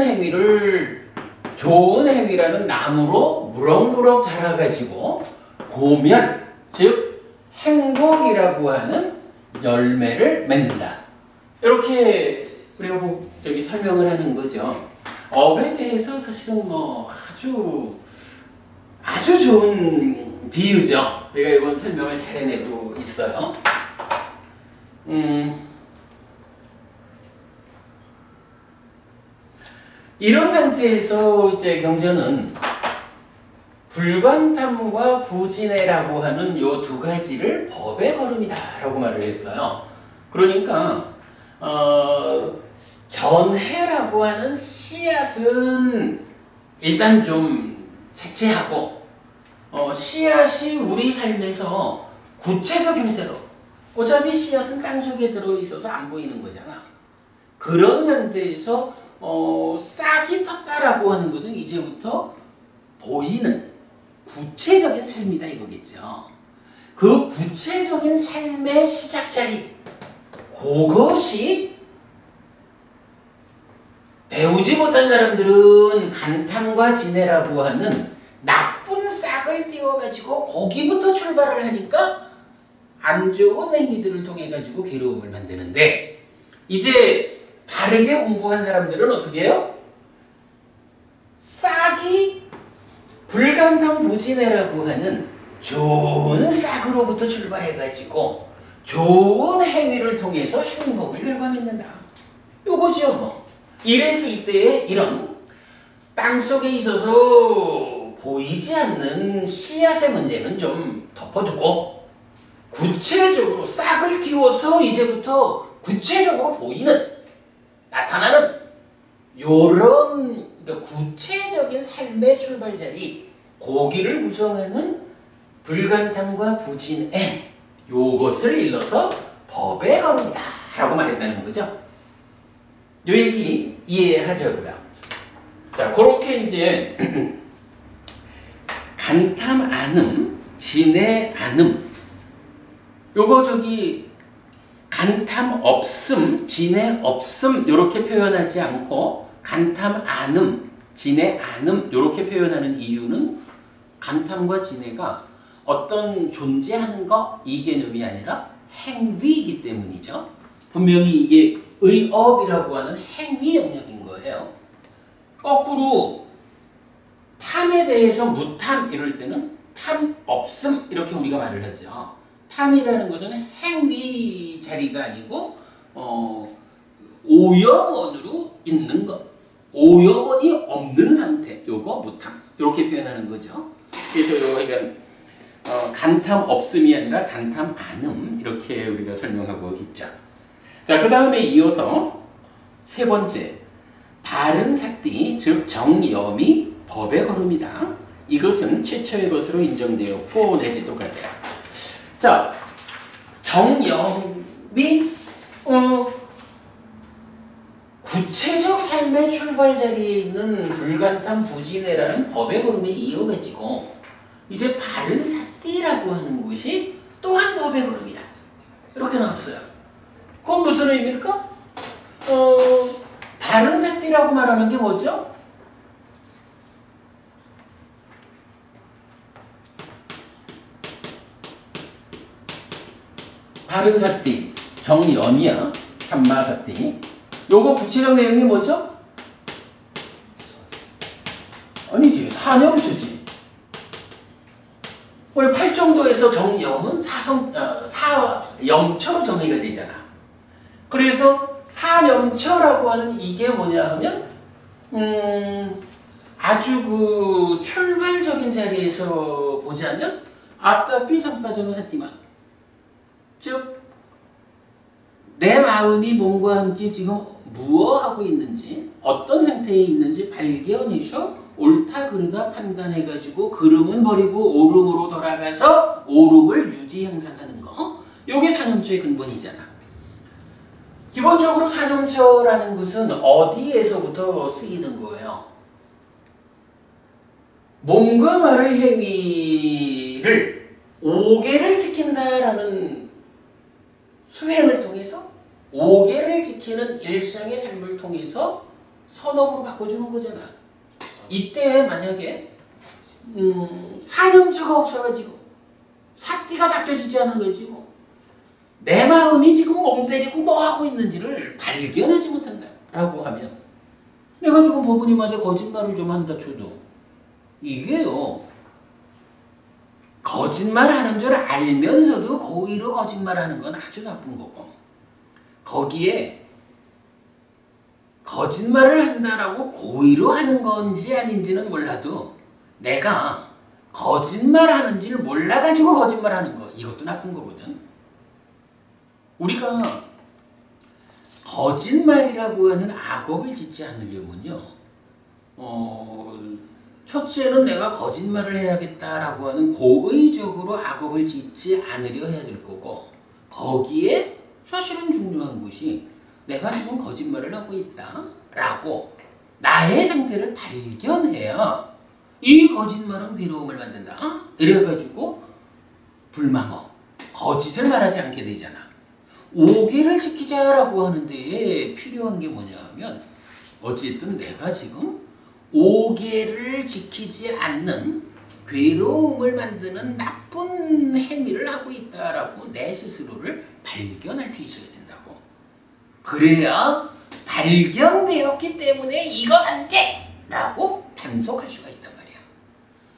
행위라는 나무로 무럭무럭 자라가지고 고면, 즉 행복이라고 하는 열매를 맺는다. 이렇게 우리가 설명을 하는 거죠. 업에 대해서 사실은 뭐 아주 좋은 비유죠. 우리가 이번 설명을 잘 해내고 있어요. 이런 상태에서 이제 경전은 불관탐과 부진해라고 하는 요 2가지를 법의 걸음이다라고 말을 했어요. 그러니까 견해라고 하는 씨앗은 일단 좀 채취하고 씨앗이 우리 삶에서 구체적 형태로, 어차피 씨앗은 땅속에 들어있어서 안 보이는 거잖아. 그런 상태에서 싹이 텄다라고 하는 것은 이제부터 보이는 구체적인 삶이다 이거겠죠. 그 구체적인 삶의 시작자리, 그것이 배우지 못한 사람들은 간탐과 진해라고 하는 나쁜 싹을 띄워가지고 거기부터 출발을 하니까 안 좋은 행위들을 통해 가지고 괴로움을 만드는데, 이제 바르게 공부한 사람들은 어떻게 해요? 싹이 불간탐부진해라고 하는 좋은 싹으로부터 출발해가지고 좋은 행위를 통해서 행복을 결과맺는다. 요거죠 뭐. 이랬을 때에 이런 땅속에 있어서 보이지 않는 씨앗의 문제는 좀 덮어두고 구체적으로 싹을 틔워서 이제부터 구체적으로 보이는, 나타나는 요런 구체적인 삶의 출발자리, 고기를 구성하는 불간탐과 부진해, 요것을 일러서 법의 걸음이다 라고 말했다는 거죠. 요 얘기 이해하자고요. 자, 그렇게 이제 간탐 안음, 진해 안음, 요거 간탐 없음, 진해 없음 요렇게 표현하지 않고 간탐 안음, 진해 안음 요렇게 표현하는 이유는 간탐과 진해가 어떤 존재하는 거 이 개념이 아니라 행위이기 때문이죠. 분명히 이게 의업이라고 하는 행위 영역인 거예요. 거꾸로 탐에 대해서 무탐 이럴 때는 탐 없음 이렇게 우리가 말을 하죠. 탐이라는 것은 행위 자리가 아니고 오염원으로 있는 것, 오염원이 없는 상태, 요거 무탐 이렇게 표현하는 거죠. 그래서 요거 간탐 없음이 아니라 간탐 안음 이렇게 우리가 설명하고 있죠. 자, 그 다음에 이어서 세 번째, 바른 삭디, 즉 정염이 법의 걸음이다. 이것은 최초의 것으로 인정되었고 내지 똑같아요. 자, 정염이 구체적 삶의 출발 자리에 있는 불간탐 부진해라는 법의 걸음에 이어가지고 이제 바른 삭디라고 하는 것이 또한 법의 걸음이다. 이렇게 나왔어요. 그건 무슨 의미입니까? 바른 삭디라고 말하는 게 뭐죠? 바른 삭디, 정염이야. 삼마삭디. 요거 구체적 내용이 뭐죠? 아니지, 사념주지. 우리 팔정도에서 정염은 사염처로 정의가 되잖아. 그래서 사념처라고 하는 이게 뭐냐 하면 아주 그 출발적인 자리에서 보자면 아따삐 산빠져는 샀지만 즉 내 마음이 몸과 함께 지금 무엇하고 있는지 어떤 상태에 있는지 발견해서 옳다 그르다 판단해가지고 그름은 버리고 오름으로 돌아가서 오름을 유지 향상하는 거 이게 사념처의 근본이잖아. 기본적으로 사념처라는 것은 어디에서부터 쓰이는 거예요? 몸과 말의 행위를 5개를 지킨다라는 수행을 통해서 5개를 지키는 일상의 삶을 통해서 선업으로 바꿔주는 거잖아. 이때 만약에 사념처가 없어가지고 사띠가 닦여지지 않아가지고 내 마음이 지금 몸 때리고 뭐 하고 있는지를 발견하지 못한다라고 하면 내가 지금 법부님한테 거짓말을 좀 한다 쳐도 이게요. 거짓말하는 줄 알면서도 고의로 거짓말하는 건 아주 나쁜 거고 거기에 거짓말을 한다라고 고의로 하는 건지 아닌지는 몰라도 내가 거짓말하는지를 몰라가지고 거짓말하는 거 이것도 나쁜 거거든. 우리가 거짓말이라고 하는 악업을 짓지 않으려면요. 첫째는 내가 거짓말을 해야겠다라고 하는 고의적으로 악업을 짓지 않으려 해야 될 거고 거기에 사실은 중요한 것이 내가 지금 거짓말을 하고 있다라고 나의 상태를 발견해야 이 거짓말은 괴로움을 만든다. 이래가지고 불망어, 거짓을 말하지 않게 되잖아. 5개를 지키자라고 하는데 필요한 게 뭐냐 하면 어쨌든 내가 지금 5개를 지키지 않는 괴로움을 만드는 나쁜 행위를 하고 있다라고 내 스스로를 발견할 수 있어야 된다고. 그래야 발견되었기 때문에 이건 안 돼! 라고 단속할 수가 있단 말이야.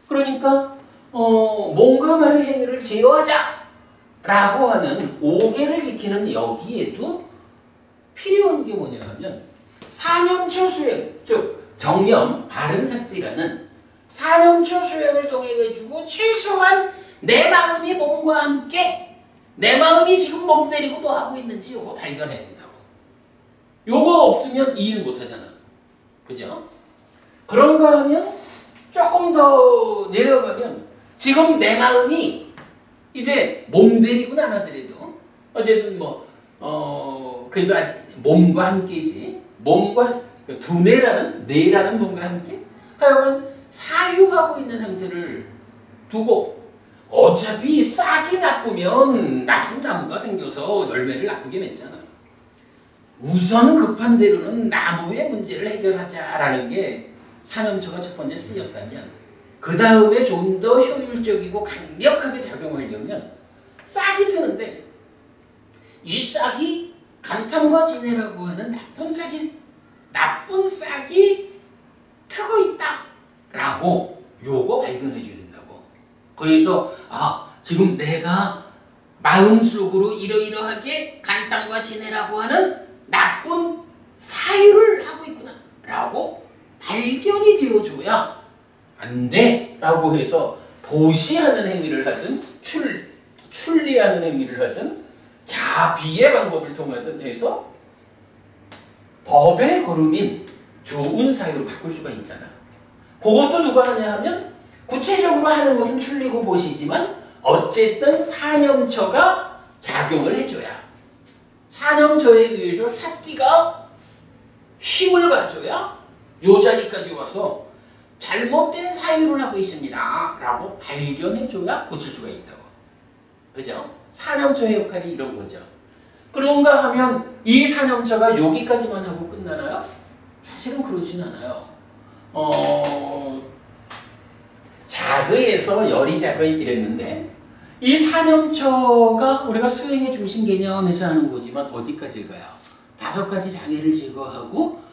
그러니까 몸과 말의 행위를 제어하자! 라고 하는 5개를 지키는 여기에도 필요한 게 뭐냐 하면 사념처 수행, 즉 정념, 바른삭띠라는 사념처 수행을 통해 가지고 최소한 내 마음이 몸과 함께 내 마음이 지금 몸 때리고 뭐 하고 있는지 요거 발견해야 된다고. 요거 없으면 이 일 못하잖아. 그죠? 그런가 하면 조금 더 내려가면 지금 내 마음이 이제 몸 때리고는 안 하더라도 어쨌든 그래도 몸과 함께지. 몸과 뇌라는 몸과 함께 하여간 사유하고 있는 상태를 두고 어차피 싹이 나쁘면 나쁜 나무가 생겨서 열매를 나쁘게 맺잖아. 우선 급한 대로는 나무의 문제를 해결하자라는 게 사념처가 첫 번째 쓰였다면 그 다음에 좀 더 효율적이고 강력하게 작용하려면 싹이 트는데 이 싹이 간탐과 진해라고 하는 나쁜 싹이 트고 있다라고 요거 발견해 줘야 된다고. 그래서 지금 내가 마음속으로 이러이러하게 간탐과 진해라고 하는 나쁜 사유를 하고 있구나 라고 발견이 되어줘야 안 돼 라고 해서 보시하는 행위를 하든 출리하는 행위를 하든 자비의 방법을 통하든 해서 법의 걸음인 좋은 사유로 바꿀 수가 있잖아. 그것도 누가 하냐 하면 구체적으로 하는 것은 출리고 보시지만 어쨌든 사념처가 작용을 해줘야 사념처에 의해서 사띠가 힘을 가져야 요 자리까지 와서 잘못된 사유를 하고 있습니다 라고 발견해줘야 고칠 수가 있다고. 그죠? 사념처의 역할이 이런 거죠. 그런가 하면 이 사념처가 여기까지만 하고 끝나나요? 사실은 그렇진 않아요. 자의에서 열이자의 이랬는데 이 사념처가 우리가 수행의 중심 개념에서 하는 거지만 어디까지일까요? 5가지 장애를 제거하고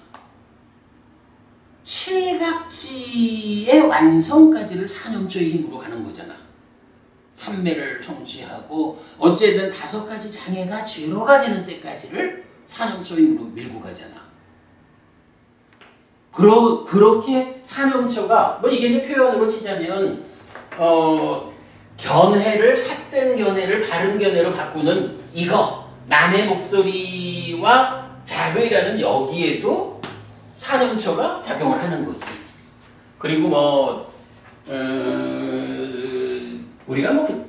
7각지의 완성까지를 사념처의 힘으로 가는 거잖아. 삼매를 성취하고 어쨌든 5가지 장애가 제로가 되는 때까지를 사념처 힘으로 밀고 가잖아. 그렇게 사념처가 뭐 이게 이제 표현으로 치자면 견해를 삿된 견해를 바른 견해로 바꾸는 이거 남의 목소리와 자의라는 여기에도 사념처가 작용을 하는 거지. 그리고 뭐 우리가 뭐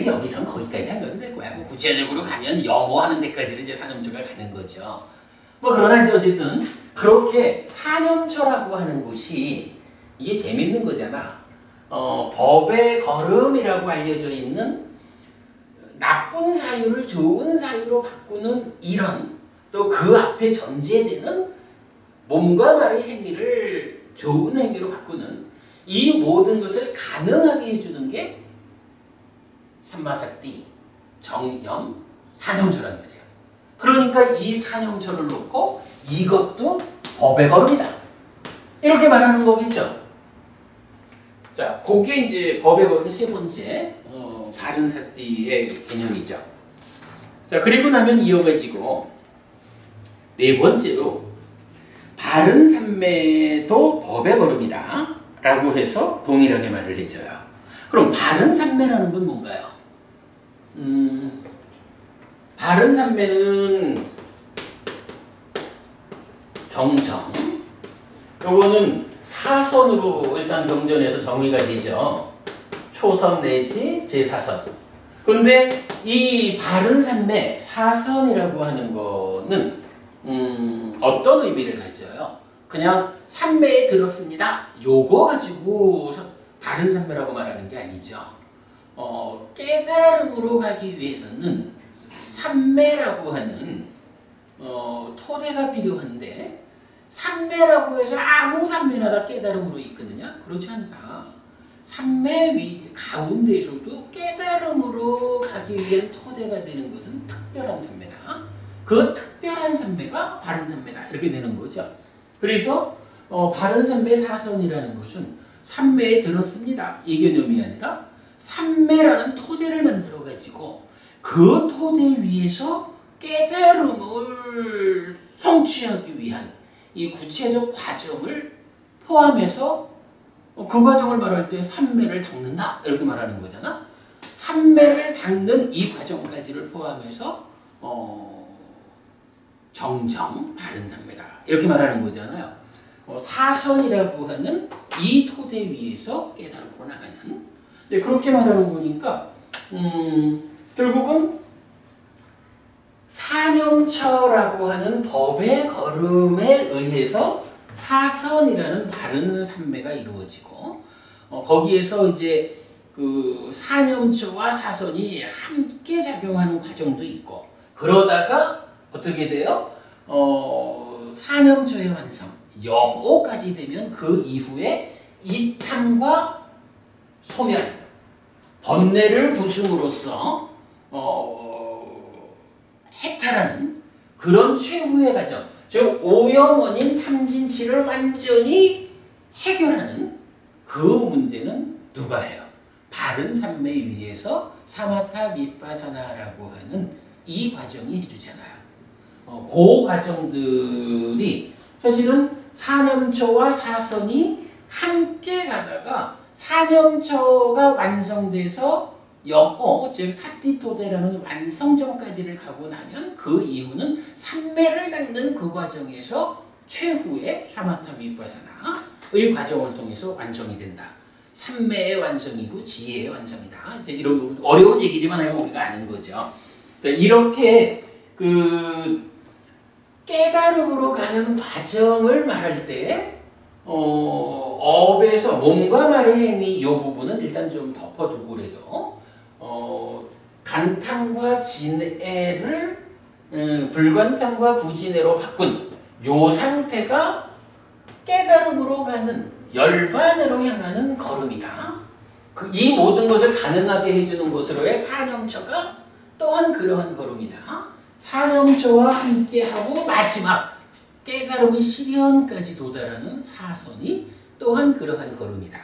여기선 거기까지 하면 될 거야. 뭐 구체적으로 가면 영어 하는 데까지는 이제 사념처가 가는 거죠. 뭐 그러나 이제 어쨌든 그렇게 사념처라고 하는 것이 이게 재밌는 거잖아. 법의 걸음이라고 알려져 있는 나쁜 사유를 좋은 사유로 바꾸는 이런 또 그 앞에 전제되는 몸과 말의 행위를 좋은 행위로 바꾸는 이 모든 것을 가능하게 해주는 게 삼마사띠, 정념, 사념처라는 거예요. 그러니까 이 사념처를 놓고 이것도 법의 걸음이다. 이렇게 말하는 거겠죠. 자, 그게 이제 법의 걸음 세 번째 바른 사띠의 개념이죠. 자, 그리고 나면 이어가지고 네 번째로 바른 삼매도 법의 걸음이다 라고 해서 동일하게 말을 해줘요. 그럼 바른 삼매라는 건 뭔가요? 바른 삼매는 정정. 요거는 사선으로 일단 경전에서 정의가 되죠. 초선 내지 제4선. 근데 이 바른 삼매, 사선이라고 하는 거는 어떤 의미를 가져요? 그냥 삼매에 들었습니다. 요거 가지고 바른 삼매라고 말하는 게 아니죠. 깨달음으로 가기 위해서는 삼매라고 하는 토대가 필요한데 삼매라고 해서 아무 삼매나 다 깨달음으로 이끄느냐? 그렇지 않다. 삼매 가운데에서도 깨달음으로 가기 위한 토대가 되는 것은 특별한 삼매다. 그 특별한 삼매가 바른 삼매다. 이렇게 되는 거죠. 그래서 바른 삼매 사선이라는 것은 삼매에 들었습니다. 이 개념이 아니라 삼매라는 토대를 만들어 가지고 그 토대 위에서 깨달음을 성취하기 위한 이 구체적 과정을 포함해서 그 과정을 말할 때 삼매를 닦는다 이렇게 말하는 거잖아. 삼매를 닦는 이 과정까지를 포함해서 정정 바른 삼매다 이렇게 말하는 거잖아요. 사선이라고 하는 이 토대 위에서 깨달음으로 나가는 그렇게 말하는 거니까 결국은 사념처라고 하는 법의 걸음에 의해서 사선이라는 바른 삼매가 이루어지고 거기에서 이제 그 사념처와 사선이 함께 작용하는 과정도 있고 그러다가 어떻게 돼요? 사념처의 완성, 영오까지 되면 그 이후에 이탐과 소멸, 번뇌를 부승으로써 해탈하는 그런 최후의 과정, 즉 오염원인 탐진치를 완전히 해결하는 그 문제는 누가 해요? 바른 삼매 위에서 사마타 비파사나라고 하는 이 과정이 해주잖아요. 그 과정들이 사실은 사념처와 사선이 함께 가다가 사념처가 완성돼서 영어, 즉 사티토대라는 완성점까지를 가고 나면 그 이후는 삼매를 닦는 그 과정에서 최후의 사마타 비파사나의 과정을 통해서 완성이 된다. 삼매의 완성이고 지혜의 완성이다. 이제 이런 부분 어려운 얘기지만 우리가 아는 거죠. 자, 이렇게 그 깨달음으로 가는 과정을 말할 때 업에서 몸과 말의 행위 이 부분은 일단 좀 덮어두고 그래도 간탐과 진애를 불간탐과 부진애로 바꾼 요 상태가 깨달음으로 가는 열반으로 향하는 걸음이다. 이 모든 것을 가능하게 해주는 것으로의 사념처가 또한 그러한 걸음이다. 사념처와 함께하고 마지막 깨달음의 실현까지 도달하는 사선이 또한 그러한 걸음이다.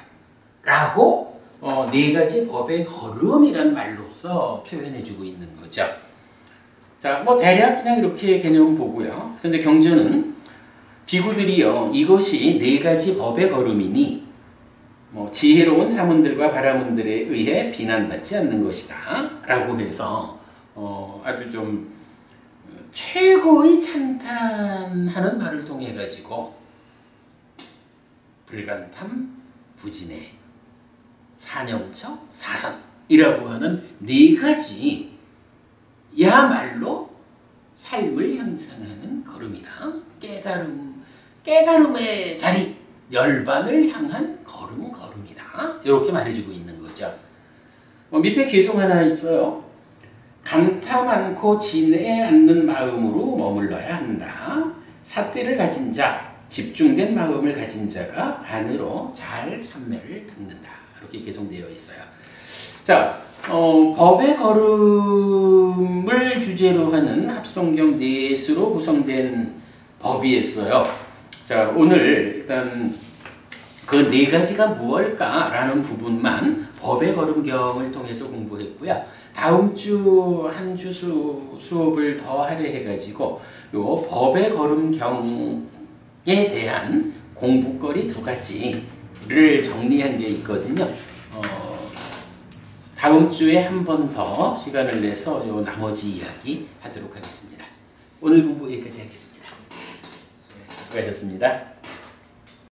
라고 네 가지 법의 걸음이란 말로써 표현해주고 있는 거죠. 자, 뭐 대략 그냥 이렇게 개념 보고요. 그래서 이제 경전은 비구들이요, 이것이 네 가지 법의 걸음이니 뭐 지혜로운 사문들과 바라문들에 의해 비난받지 않는 것이다 라고 해서 아주 좀 최고의 찬탄하는 말을 통해 가지고 불간탐, 부진해, 사념처, 사선이라고 하는 네 가지 야말로 삶을 향상하는 걸음이다. 깨달음의 자리, 열반을 향한 걸음이다. 이렇게 말해주고 있는 거죠. 밑에 개송 하나 있어요. 간탐 않고 진에 않는 마음으로 머물러야 한다. 삿대를 가진 자, 집중된 마음을 가진 자가 안으로 잘 삼매를 닦는다. 이렇게 개송되어 있어요. 자, 법의 걸음을 주제로 하는 합성경 넷으로 구성된 법이었어요. 자, 오늘 일단 그 네 가지가 무엇일까라는 부분만 법의 걸음경을 통해서 공부했고요. 다음 주 한 주 수업을 더 할애해가지고 요 법의 걸음경에 대한 공부거리 두 가지를 정리한 게 있거든요. 다음 주에 한 번 더 시간을 내서 요 나머지 이야기 하도록 하겠습니다. 오늘 공부 여기까지 하겠습니다. 수고하셨습니다.